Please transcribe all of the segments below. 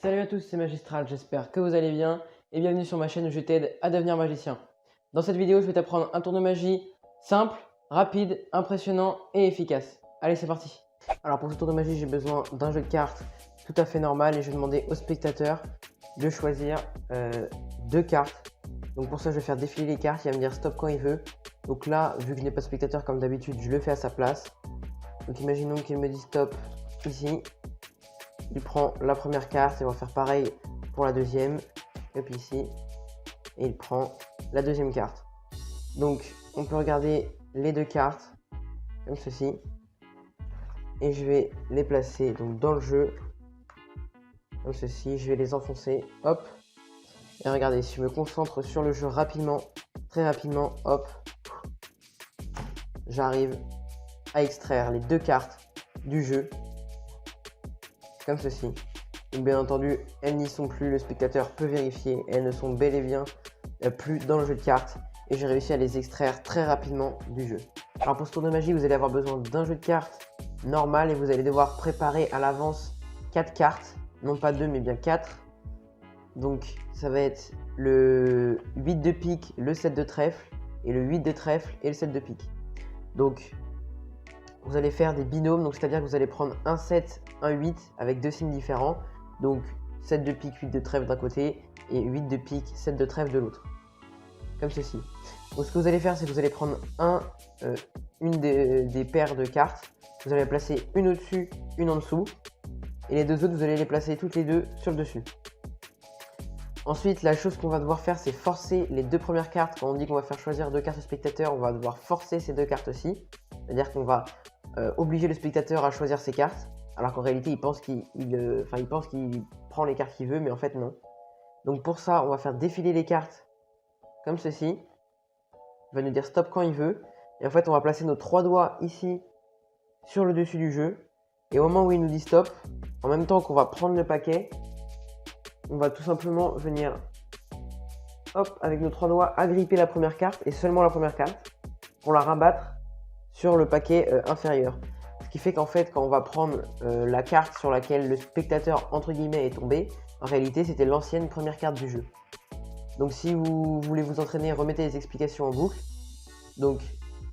Salut à tous, c'est Magistral, j'espère que vous allez bien et bienvenue sur ma chaîne où je t'aide à devenir magicien. Dans cette vidéo, je vais t'apprendre un tour de magie simple, rapide, impressionnant et efficace. Allez, c'est parti. Alors pour ce tour de magie, j'ai besoin d'un jeu de cartes tout à fait normal et je vais demander au spectateur de choisir deux cartes. Donc pour ça, je vais faire défiler les cartes, il va me dire stop quand il veut. Donc là, vu que je n'ai pas de spectateur comme d'habitude, je le fais à sa place. Donc imaginons qu'il me dit stop ici. Il prend la première carte et on va faire pareil pour la deuxième. Et puis ici, et il prend la deuxième carte. Donc on peut regarder les deux cartes comme ceci. Et je vais les placer donc dans le jeu comme ceci. Je vais les enfoncer, hop. Et regardez, si je me concentre sur le jeu rapidement, très rapidement, hop, j'arrive à extraire les deux cartes du jeu comme ceci. Donc bien entendu, elles n'y sont plus, le spectateur peut vérifier, elles ne sont bel et bien plus dans le jeu de cartes et j'ai réussi à les extraire très rapidement du jeu. Alors pour ce tour de magie, vous allez avoir besoin d'un jeu de cartes normal et vous allez devoir préparer à l'avance 4 cartes, non pas 2 mais bien 4. Donc ça va être le 8 de pique, le 7 de trèfle et le 8 de trèfle et le 7 de pique. Donc vous allez faire des binômes, donc c'est-à-dire que vous allez prendre un 7, un 8 avec deux signes différents. Donc 7 de pique, 8 de trèfle d'un côté et 8 de pique, 7 de trèfle de l'autre. Comme ceci. Donc ce que vous allez faire, c'est que vous allez prendre une des paires de cartes. Vous allez placer une au-dessus, une en dessous. Et les deux autres, vous allez les placer toutes les deux sur le dessus. Ensuite, la chose qu'on va devoir faire, c'est forcer les deux premières cartes. Quand on dit qu'on va faire choisir deux cartes au spectateur, on va devoir forcer ces deux cartes aussi. C'est-à-dire qu'on va obliger le spectateur à choisir ses cartes. Alors qu'en réalité, il pense qu'il prend les cartes qu'il veut, mais en fait, non. Donc pour ça, on va faire défiler les cartes comme ceci. Il va nous dire stop quand il veut. Et en fait, on va placer nos trois doigts ici sur le dessus du jeu. Et au moment où il nous dit stop, en même temps qu'on va prendre le paquet, on va tout simplement venir, hop, avec nos trois doigts, agripper la première carte et seulement la première carte pour la rabattre sur le paquet inférieur. Ce qui fait qu'en fait, quand on va prendre la carte sur laquelle le spectateur, entre guillemets, est tombé, en réalité, c'était l'ancienne première carte du jeu. Donc si vous voulez vous entraîner, remettez les explications en boucle. Donc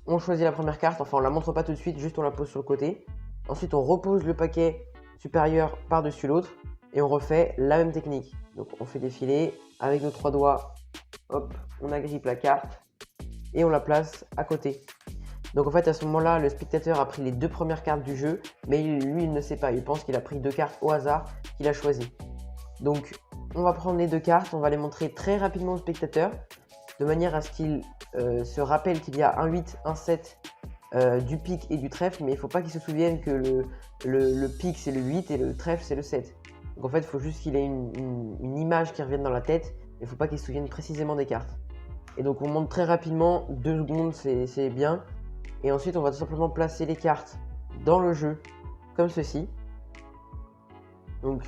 on choisit la première carte, enfin on la montre pas tout de suite, juste on la pose sur le côté. Ensuite on repose le paquet supérieur par-dessus l'autre et on refait la même technique. Donc on fait défiler avec nos trois doigts, hop, on agrippe la carte et on la place à côté. Donc en fait à ce moment-là, le spectateur a pris les deux premières cartes du jeu, mais lui il ne sait pas, il pense qu'il a pris deux cartes au hasard qu'il a choisies. Donc on va prendre les deux cartes, on va les montrer très rapidement au spectateur, de manière à ce qu'il se rappelle qu'il y a un 8, un 7 du pique et du trèfle, mais il ne faut pas qu'il se souvienne que le pique c'est le 8 et le trèfle c'est le 7. Donc en fait il faut juste qu'il ait une image qui revienne dans la tête, il ne faut pas qu'il se souvienne précisément des cartes. Et donc on monte très rapidement, 2 secondes c'est bien, et ensuite on va tout simplement placer les cartes dans le jeu, comme ceci. Donc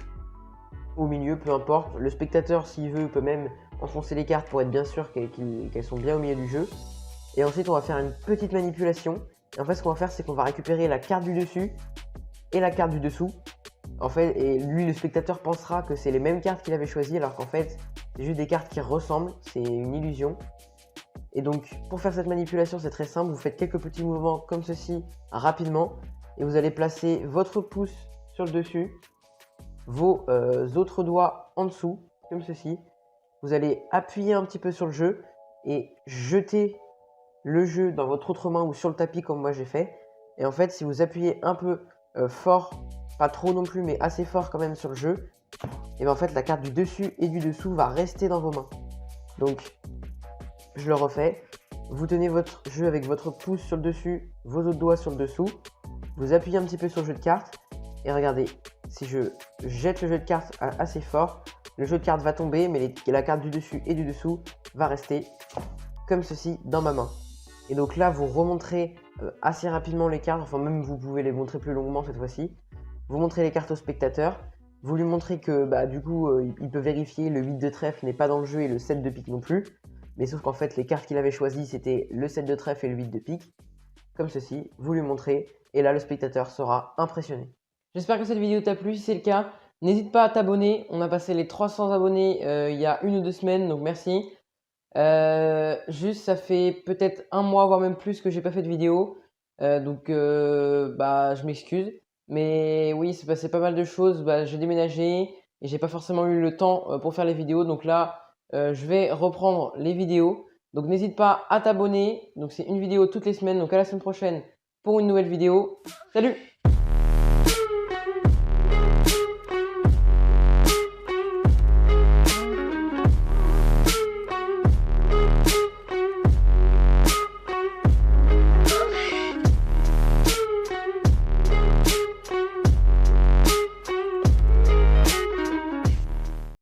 au milieu, peu importe. Le spectateur, s'il veut, peut même enfoncer les cartes pour être bien sûr qu'elles sont bien au milieu du jeu. Et ensuite, on va faire une petite manipulation. Et en fait, ce qu'on va faire, c'est qu'on va récupérer la carte du dessus et la carte du dessous. En fait, et lui, le spectateur pensera que c'est les mêmes cartes qu'il avait choisies, alors qu'en fait, c'est juste des cartes qui ressemblent. C'est une illusion. Et donc, pour faire cette manipulation, c'est très simple. Vous faites quelques petits mouvements comme ceci, rapidement. Et vous allez placer votre pouce sur le dessus, vos autres doigts en dessous, comme ceci. Vous allez appuyer un petit peu sur le jeu et jeter le jeu dans votre autre main ou sur le tapis comme moi j'ai fait. Et en fait, si vous appuyez un peu fort, pas trop non plus, mais assez fort quand même sur le jeu, et bien en fait la carte du dessus et du dessous va rester dans vos mains. Donc, je le refais. Vous tenez votre jeu avec votre pouce sur le dessus, vos autres doigts sur le dessous. Vous appuyez un petit peu sur le jeu de cartes. Et regardez, si je jette le jeu de cartes assez fort, le jeu de cartes va tomber, mais la carte du dessus et du dessous va rester comme ceci dans ma main. Et donc là, vous remontrez assez rapidement les cartes, enfin même vous pouvez les montrer plus longuement cette fois-ci. Vous montrez les cartes au spectateur, vous lui montrez que du coup, il peut vérifier le 8 de trèfle n'est pas dans le jeu et le 7 de pique non plus. Mais sauf qu'en fait, les cartes qu'il avait choisies, c'était le 7 de trèfle et le 8 de pique. Comme ceci, vous lui montrez, et là, le spectateur sera impressionné. J'espère que cette vidéo t'a plu. Si c'est le cas, N'hésite pas à t'abonner. On a passé les 300 abonnés il y a 1 ou 2 semaines, donc merci. Juste, ça fait peut-être un mois, voire même plus que j'ai pas fait de vidéo. Donc, bah, je m'excuse. Mais oui, c'est passé pas mal de choses. Bah, j'ai déménagé et j'ai pas forcément eu le temps pour faire les vidéos. Donc là, je vais reprendre les vidéos. Donc, n'hésite pas à t'abonner. Donc, c'est une vidéo toutes les semaines. Donc, à la semaine prochaine pour une nouvelle vidéo. Salut!